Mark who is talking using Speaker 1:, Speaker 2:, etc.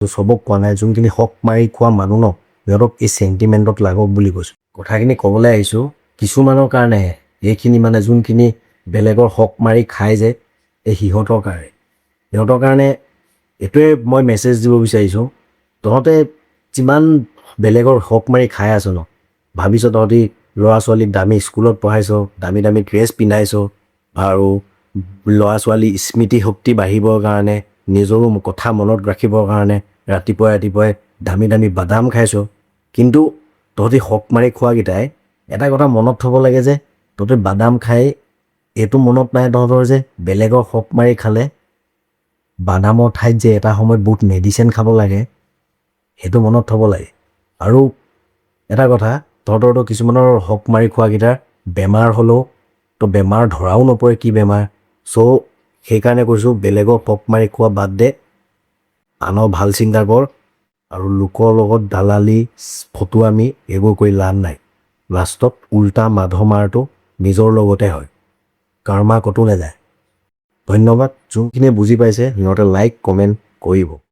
Speaker 1: চবক কোৱা নাই, যোনখিনি হক মাৰি খোৱা মানুহ ন সিহঁতক এই চেণ্টিমেণ্টত লাগক বুলি কৈছোঁ। কথাখিনি ক'বলৈ আহিছোঁ কিছুমানৰ কাৰণে, এইখিনি মানে যোনখিনি বেলেগৰ হক মাৰি খাই যে এই সিহঁতৰ কাৰণে এইটোৱে মই মেছেজ দিব বিচাৰিছোঁ, তহঁতে যিমান বেলেগৰ হক মাৰি খাই আছ ন, ভাবিছ তহঁতি ল'ৰা ছোৱালীক দামী স্কুলত পঢ়াইছ, দামী দামী ড্ৰেছ পিন্ধাইছ, আৰু ল'ৰা ছোৱালী স্মৃতি শক্তি বাঢ়িবৰ কাৰণে, নিজৰো কথা মনত ৰাখিবৰ কাৰণে ৰাতিপুৱাই দামী দামী বাদাম খাইছ। কিন্তু তহঁতি হক মাৰি খোৱাকেইটাই এটা কথা মনত থ'ব লাগে যে তহঁতি বাদাম খাই এইটো মনত নাই তহঁতৰ যে বেলেগৰ হক মাৰি খালে বাদামৰ ঠাইত যে এটা সময়ত বহুত মেডিচিন খাব লাগে, সেইটো মনত থ'ব লাগে। আৰু এটা কথা, তহঁতৰতো কিছুমানৰ হক মাৰি খোৱাকেইটাৰ বেমাৰ হ'লেও তো বেমাৰ ধৰাও নপৰে কি বেমাৰ। চ' সেইকাৰণে কৈছোঁ বেলেগৰ হক মাৰি খোৱা বাদ দে, আনৰ ভাল চিন্তা কৰ, আৰু লোকৰ লগত দালালি ফটুৱামি এইবোৰ কৰি লাভ নাই। লাষ্টত উল্টা মাধমাৰটো নিজৰ লগতে হয়, কাৰ্মা ক'তো নাযায়। ধন্যবাদ। যোনখিনিয়ে বুজি পাইছে সিহঁতে লাইক কমেণ্ট কৰিব।